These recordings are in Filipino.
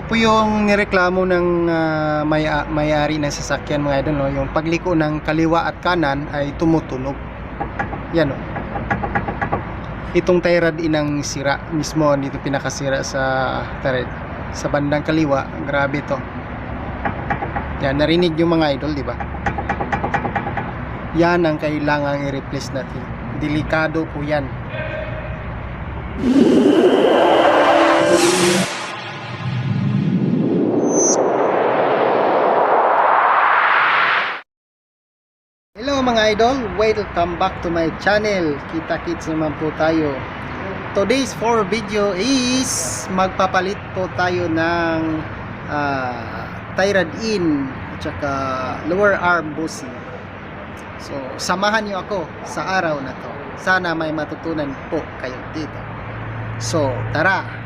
Ito po yung nireklamo ng may-ari ng sasakyan mga idol, no? Yung pagliko ng kaliwa at kanan ay tumutunog. Yan, no? Itong tie rod inang sira mismo, dito pinakasira sa tie rod sa bandang kaliwa. Grabe to. Yan, narinig yung mga idol, di ba? Yan ang kailangang i-replace natin. Delikado po yan. Hello mga idol, welcome back to my channel. Kita-kits naman po tayo. Today's for video is magpapalit po tayo ng tie rod in at saka lower arm bushing. So samahan niyo ako sa araw na to. Sana may matutunan po kayo dito. So tara.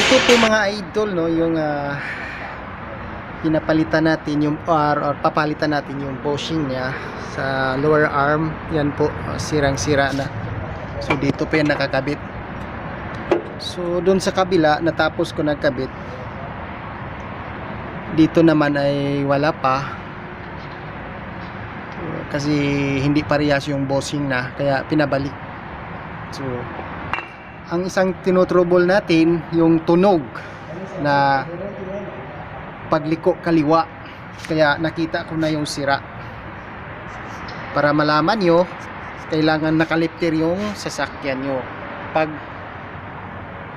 Ito po mga idol, no, yung pinapalitan natin yung or papalitan natin yung bushing niya sa lower arm. Yan po, sirang-sira na. So dito pa yan nakakabit. So doon sa kabila natapos ko nagkabit. Dito naman ay wala pa. Kasi hindi parehas yung bushing na, kaya pinabalik. So ang isang tinutrouble natin yung tunog na pagliko kaliwa, kaya nakita ko na yung sira. Para malaman nyo, kailangan nakaliptir yung sasakyan nyo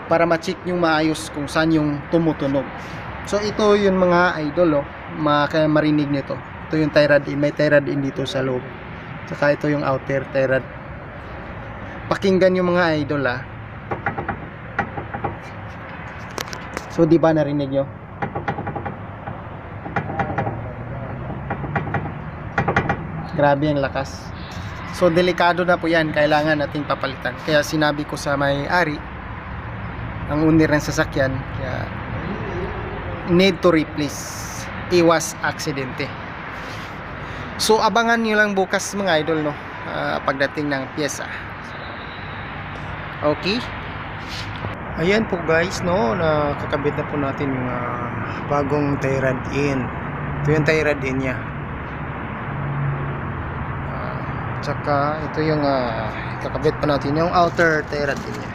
para ma-check nyo maayos kung saan yung tumutunog. So ito yung mga idol, kaya marinig nito. Ito yung tie rod in, may tie rod in dito sa loob, saka ito yung outer tie rod. Pakinggan yung mga idol So di ba narinig nyo? Grabe ang lakas. So delikado na po yan, kailangan nating papalitan. Kaya sinabi ko sa may-ari, ang owner ng sasakyan, kaya need to replace, iwas aksidente. So abangan nyo lang bukas mga idol, no, pagdating ng pyesa. Okay. Ayan po guys, no, nakakabit na po natin yung bagong tie rod in. Ito yung tie rod in nya. Tsaka ito yung kakabit pa natin yung outer tie rod in nya.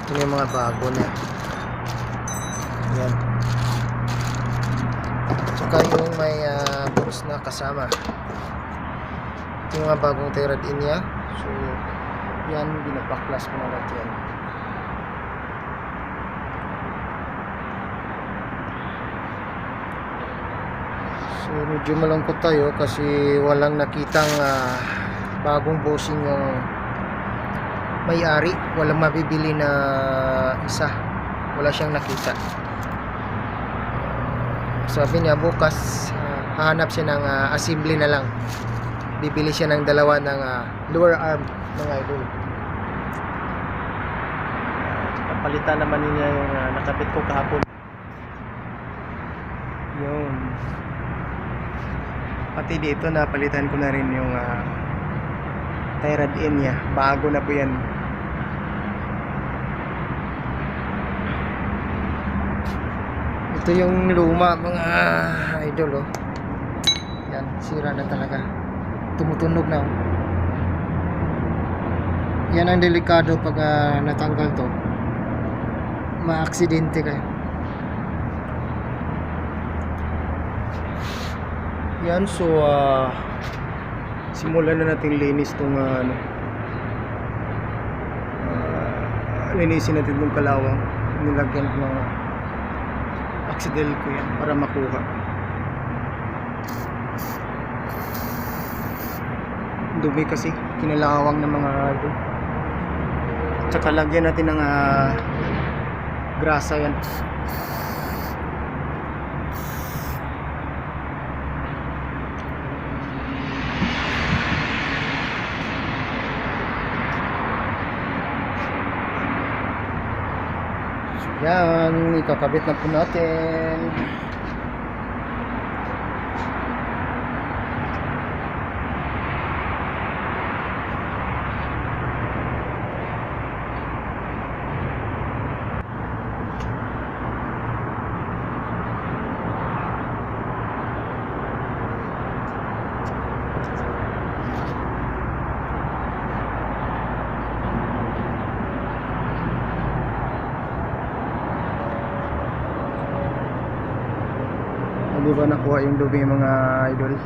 Ito yung mga bago niya. Ayan. Tsaka yung may box na kasama. Ito yung mga bagong tie rod in nya. So yan, binabaklas ko na natin yan. So medyo malungkot tayo kasi walang nakitang bagong bushing yung may-ari. Walang mabibili na isa. Wala siyang nakita. Sabi niya bukas hahanap siya ng assembly na lang. Bibili siya ng dalawa ng lower arm mga idol. Kapalitan naman niya yung nakabit ko kahapon. Yun. Pati dito napalitan ko na rin yung tie rod in nya. Bago na po yan. Ito yung luma mga idol, Yan, sira na talaga, tumutunog na, oh. Yan ang delikado pag natanggal to, maaksidente kayo. Yan, so simulan na natin linis tong linisin natin tong kalawang. Nilagyan ko ng oxidel ko yan para makuha. Dumi kasi, kinalawang ng mga ito. Tsaka lagyan natin ng grasa yan. Yan, ikakabit na po natin. Hindi ba nakuha yung dumi mga idol?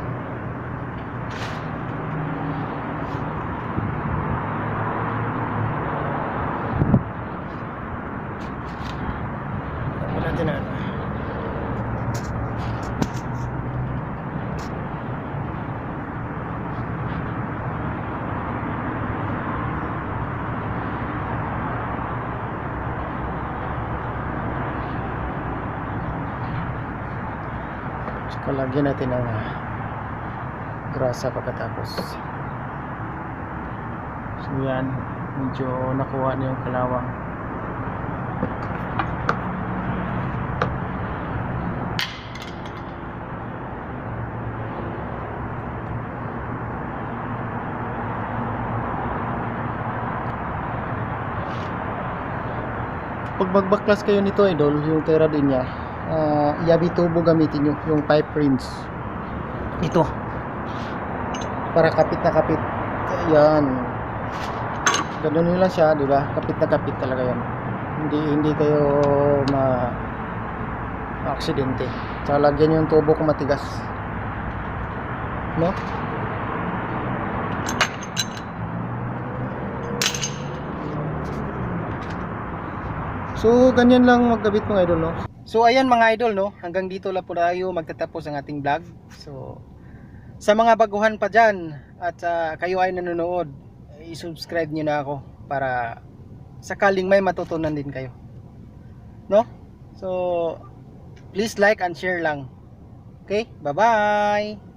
Wala din na. Lagyan natin ng grasa pagkatapos. So yan, medyo nakuha na yung kalawang. Pag magbaklas kayo nito idol, yung tera din niya, Yabi tubo gamitin nyo, yung pipe rims ito para kapit na kapit. Yan, ganun nyo lang siya, diba? Kapit na kapit talaga yan, hindi kayo aksidente. Tsaka lagyan yung tubo kung matigas, no? So ganyan lang maggabit mga idol, no? So ayan mga idol, no, hanggang dito lang po tayo magtatapos ang ating vlog. So sa mga baguhan pa dyan at kayo ay nanonood, i-subscribe nyo na ako para sakaling may matutunan din kayo, no? So please like and share lang. Okay, bye bye.